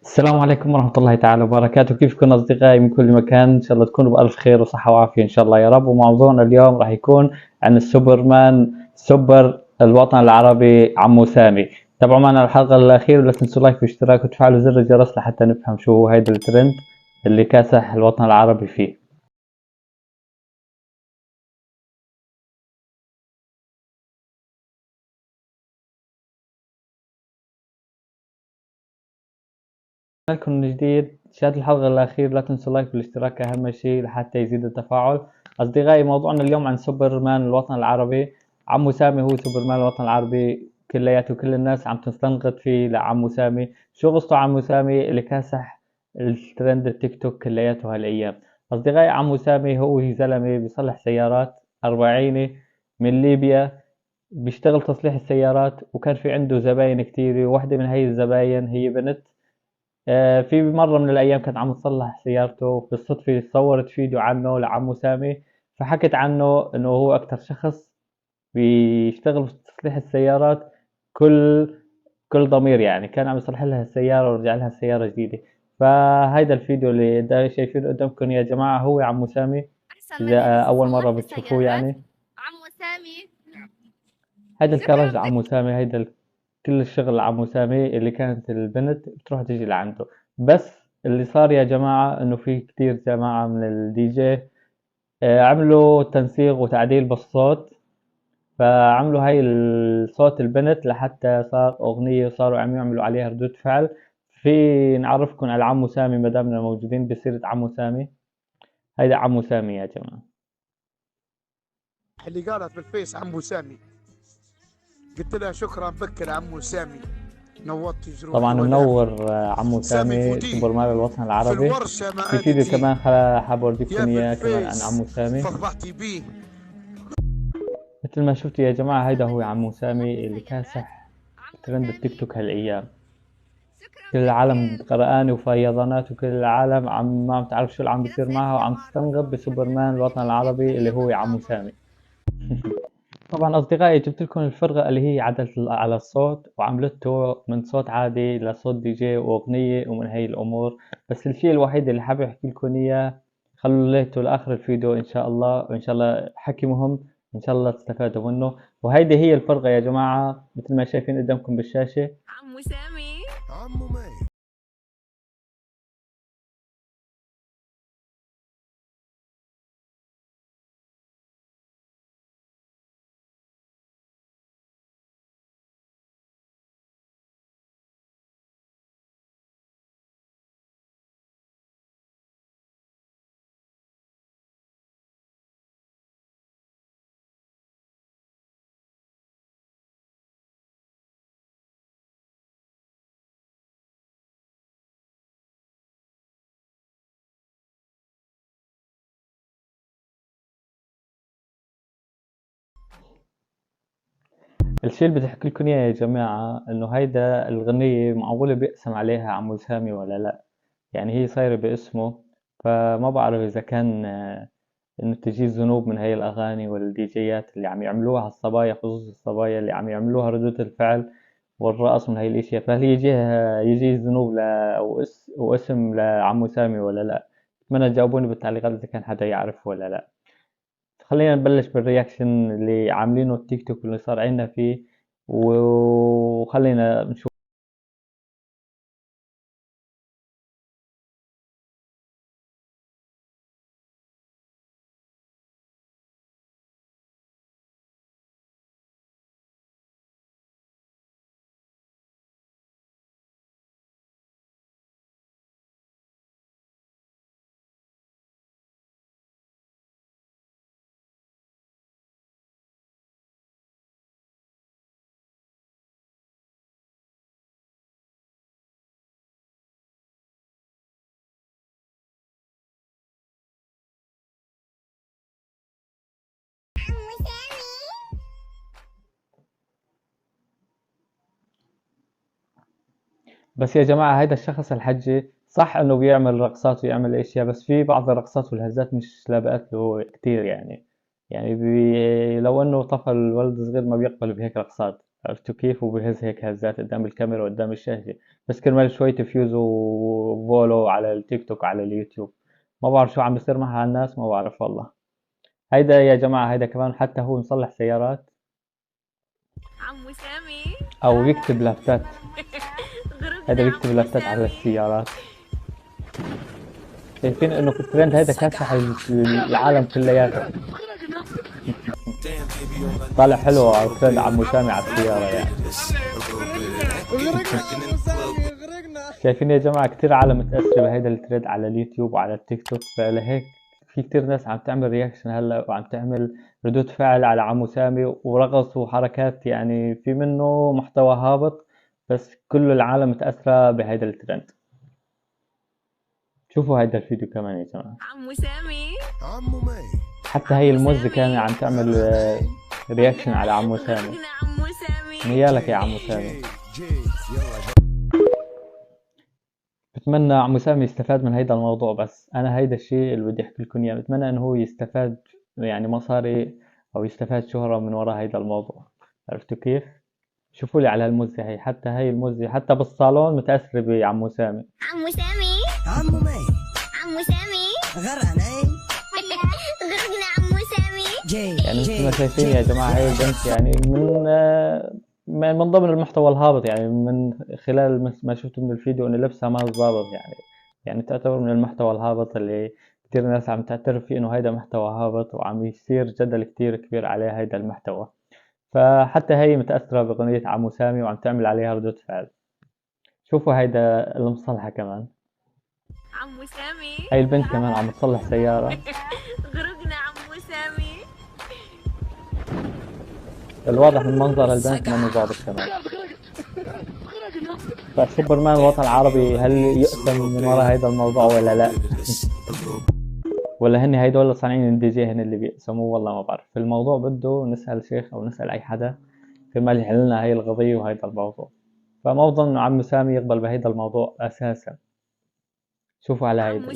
السلام عليكم ورحمة الله تعالى وبركاته. كيفكم أصدقائي من كل مكان؟ إن شاء الله تكونوا بألف خير وصحة وعافية إن شاء الله يا رب. وموضوعنا اليوم راح يكون عن السوبرمان، سوبر الوطن العربي عمو سامي. تابعوا معنا الحلقة الأخيرة، ولا تنسوا لايك واشتراك وتفعلوا زر الجرس لحتى نفهم شو هو هيدا الترند اللي كاسح الوطن العربي فيه. لكم من جديد شاهد الحلقة الأخيرة، لا تنسوا اللايك والاشتراك أهم شيء لحتى يزيد التفاعل. أصدقائي، موضوعنا اليوم عن سوبرمان الوطن العربي. عمو سامي هو سوبرمان الوطن العربي كلياته، كل الناس عم تستنقط فيه لعمو سامي. شو قصته عمو سامي اللي كاسح الترند التيك توك كلياته هالأيام؟ أصدقائي، عمو سامي هو زلمة بيصلح سيارات أربعيني من ليبيا، بيشتغل تصليح السيارات، وكان في عنده زباين كتير. وواحدة من هاي الزباين هي بنت. في مرة من الأيام كانت عم تصلح سيارته، بالصدفة صورت فيديو عنه لعمو سامي، فحكت عنه إنه هو أكتر شخص بيشتغل في تصليح السيارات كل كل ضمير. يعني كان عم يصلح لها السيارة ورجع لها سيارة جديدة. فهيدا الفيديو اللي دا شايفينه قدامكم يا جماعة هو عمو سامي، أحسن من إذا حيث أول صلاح مرة بتشوفوه السيارات. يعني. عمو سامي، هيدا شكرا الكرج لك. عمو سامي، كل الشغل عمو سامي. اللي كانت البنت بتروح تجي لعنده. بس اللي صار يا جماعة انه في كتير جماعة من الدي جي عملوا تنسيق وتعديل بالصوت، فعملوا هاي الصوت البنت لحتى صار اغنية، وصاروا عم يعملوا عليها ردود فعل. في نعرفكم على عمو سامي مدامنا موجودين بسيرة عمو سامي. هيدا عمو سامي يا جماعة. اللي قالت بالفيس عمو سامي، قلت لها شكرا بكر عمو سامي، نورت طبعا جروحي ولامي. منور عمو سامي سامي فوديه سوبرمان الوطن في العربي. الورشة ما في عادت فيديو فيه، كمان حاب يا اورجيكم اياه كمان عن بالفيس عمو سامي. فضحتي بيه. مثل ما شفتوا يا جماعة، هيدا هو عمو صلاح سامي اللي السيارات. كاسح عمو ترند التيك سامي، توك هالأيام. شكرا كل العالم بكر. غرقانة وفيضانات، وكل العالم عم ما بتعرف شو اللي عم كده بيصير صيف معها، يا وعم مارو، تستنغب حبيبي بسوبرمان الوطن العيد العربي اللي أيام هو عمو الطابور. سامي. طبعا أصدقائي، جبت لكم الفرقة اللي هي عدلت على الصوت وعملته من صوت عادي لصوت دي جي وأغنية ومن هي الأمور. بس الشيء الوحيد اللي حابب أحكي لكم إياه، خلوا ليته لآخر الفيديو إن شاء الله، وإن شاء الله حكي مهم، إن شاء الله تستفادوا منه. وهيدي هي الفرقة يا جماعة مثل ما شايفين قدامكم بالشاشة. عمو سامي، عمو ماي الشيء اللي بدي احكي لكم اياه يا جماعة، انه هيدا الغنية معقولة بيقسم عليها عمو سامي ولا لا؟ يعني هي صايرة باسمه. فما بعرف اذا كان انه تجي ذنوب من هي الاغاني والدي جيات اللي عم يعملوها الصبايا، خصوص الصبايا اللي عم يعملوها ردود الفعل والرقص من هي الاشياء. فهل يجي ذنوب واسم لعمو سامي ولا لا؟ اتمنى تجاوبوني بالتعليقات اذا كان حدا يعرف ولا لا. خلينا نبلش بالرياكشن اللي عاملينه التيك توك اللي صار عندنا فيه، وخلينا نشوف. بس يا جماعة، هيدا الشخص الحجي صح انه بيعمل رقصات ويعمل اشياء، بس في بعض الرقصات والهزات مش لابقت له كتير يعني. يعني لو انه طفل ولد صغير ما بيقبل بهيك رقصات. عرفتوا كيف؟ وبهز هيك هزات قدام الكاميرا وقدام الشاشة، بس كرمال شوية فيوز وفولو على التيك توك وعلى اليوتيوب. ما بعرف شو عم بيصير معها الناس، ما بعرف والله. هيدا يا جماعة، هيدا كمان حتى هو مصلح سيارات عمو سامي. أو بيكتب لافتات. غرقنا هيدا بيكتب عمو لافتات على سامي. السيارات. شايفين إنه الترند هيدا كاسح العالم كلياته. طالع حلو على الترند عمو سامي على السيارة يعني. غرقنا عمو سامي غرقنا. شايفين يا جماعة كتير عالم متأثرة بهيدا الترند على اليوتيوب وعلى التيك توك، فلهيك في كتير ناس عم تعمل رياكشن هلا وعم تعمل ردود فعل على عمو سامي ورقص وحركات، يعني في منه محتوى هابط، بس كل العالم متأثرة بهيدا الترند. شوفوا هيدا الفيديو كمان يا جماعة. عمو سامي. عمو مي حتى هي الموزة كانت عم تعمل رياكشن على عمو سامي. غرقنا عمو سامي. نيالك يا عمو سامي. جي يلا بتمنى عمو سامي يستفاد من هيدا الموضوع، بس أنا هيدا الشيء اللي بدي أحكي لكم إياه، بتمنى إنه هو يستفاد يعني مصاري أو يستفاد شهرة من وراء هيدا الموضوع. عرفتوا كيف؟ شوفوا لي على هالموزة هي، حتى هي الموزة حتى بالصالون متأثرة بعمو سامي. عمو سامي. عمو مي عمو سامي. غرقنا غرقنا عمو سامي. جي يعني مثل ما شايفين يا جماعة، هي البنت يعني من ضمن المحتوى الهابط، يعني من خلال ما شفتوا من الفيديو إن لبسها ما ظابط يعني تعتبر من المحتوى الهابط اللي كتير ناس عم تعترف فيه إنه هيدا محتوى هابط، وعم يصير جدل كتير كبير عليه هيدا المحتوى. فحتى هي متأثرة بأغنية عمو سامي وعم تعمل عليها ردود فعل. شوفوا هيدا المصلحة كمان، عمو سامي. هاي البنت كمان عم تصلح سيارة. غرقنا عمو سامي. الواضح من منظر البنت ما ظابط كمان. فسوبرمان الوطن العربي هل يؤثم من وراء هيدا الموضوع ولا لا؟ ولا هن هيدول صانعين الدي جي هن اللي بيقسموه؟ والله ما بعرف. في الموضوع بده نسأل شيخ أو نسأل أي حدا كرمال يحل لنا هاي القضية وهيدا الموضوع. فما بظن إنه عمو سامي يقبل بهيدا الموضوع أساسا. شوفوا على هيدا. عمو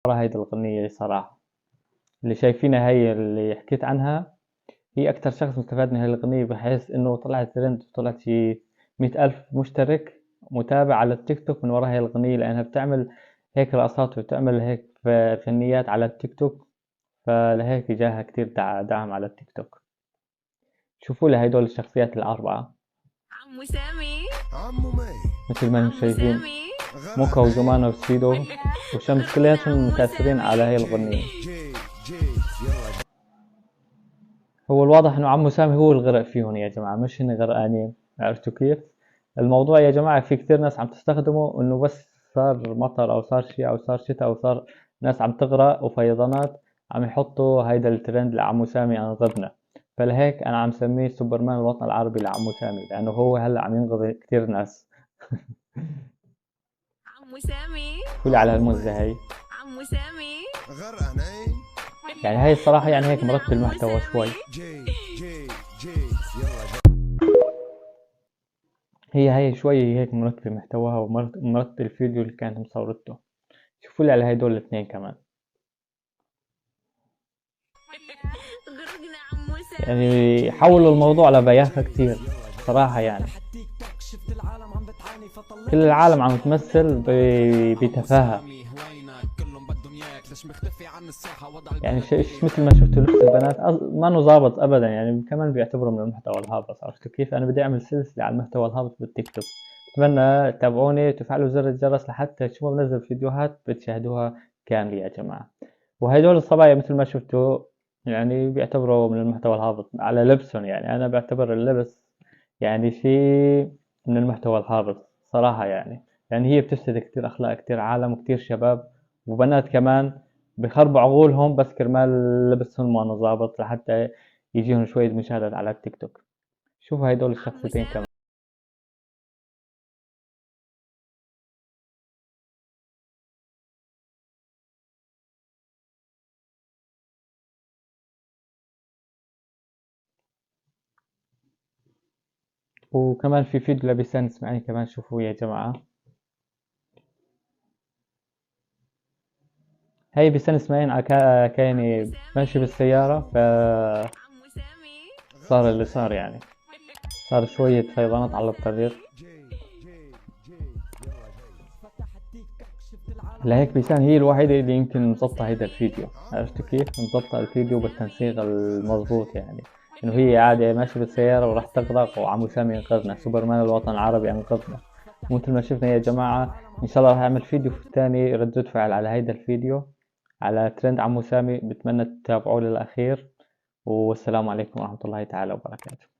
وراء هيدا الغنية صراحة، اللي شايفينها هي اللي حكيت عنها، هي أكتر شخص مستفاد من هاي الأغنية، بحيث إنه طلعت ترند وطلعت شي 100,000 مشترك متابع على التيك توك من وراء هاي الأغنية، لأنها بتعمل هيك رقصات وبتعمل هيك فنيات على التيك توك، فلهيك جاها كتير دعم على التيك توك. شوفوا لي هيدول الشخصيات الأربعة عمو سامي. عمو مي مثل ما انتم عمو شايفين، سامي. موكا وزمانة وسفيدو وشمس كلياتهم متأثرين على هاي الأغنية. جي يلا هو الواضح إنه عمو سامي هو الغرق فيهم يا جماعة، مش هن غرقانين. عرفتوا كيف؟ الموضوع يا جماعة في كتير ناس عم تستخدمه إنه بس صار مطر أو صار شيء أو صار شتاء أو صار ناس عم تغرق وفيضانات، عم يحطوا هيدا الترند لعمو سامي أنقذنا. فلهيك أنا عم سميه سوبرمان الوطن العربي لعمو سامي، لأنه هو هلا عم ينقذ كتير ناس. عمو سامي. قولي على هالمزة هي. عمو سامي. غرقنا يعني هاي الصراحة يعني هيك مرتب المحتوى شوي. جي يلا هي شوي هيك مرتب محتواها ومرتب الفيديو اللي كانت مصورته. شوفوا لي على هيدول الاثنين كمان. غرقنا عمو سامي. يعني حولوا الموضوع لبياخة كتير صراحة يعني. كل العالم عم تمثل بتفاهة. يعني مثل ما شفتوا لبس البنات ما انه ظابط ابدا، يعني كمان بيعتبروا من المحتوى الهابط. عرفتوا كيف؟ انا بدي اعمل سلسلة على المحتوى الهابط بالتيك توك. اتمنى تتابعوني وتفعلوا زر الجرس لحتى تشوفوا بنزل فيديوهات بتشاهدوها كاملة يا جماعة. وهدول الصبايا مثل ما شفتوا يعني بيعتبروا من المحتوى الهابط على لبسهم، يعني انا بعتبر اللبس يعني شيء من المحتوى الهابط صراحة يعني هي بتفسد كتير أخلاق كتير عالم وكتير شباب وبنات كمان، بخربوا عقولهم بس كرمال لبسهم ما ظابط لحتى يجيهم شوية مشاهدات على التيك توك. شوفوا هيدول عمو الشخصيتين سامي. كمان. وكمان في فيديو لبسان اسماعيل كمان شوفوه يا جماعة. هاي بسان اسماعيل كان ماشي بالسيارة فصار عمو سامي اللي صار يعني، صار شوية فيضانات على الطريق. لهيك بيسان هي الوحيدة اللي يمكن مظبطة هيدا الفيديو، عرفت كيف؟ مظبطة الفيديو بالتنسيق المضبوط يعني، انه هي عادي ماشية بالسيارة وراح تغرق وعمو سامي ينقذنا، سوبرمان الوطن العربي ينقذنا. ومثل ما شفنا يا جماعة ان شاء الله راح اعمل فيديو تاني ردود فعل على هيدا الفيديو على ترند عمو سامي، بتمنى تتابعوه للأخير، والسلام عليكم ورحمة الله تعالى وبركاته.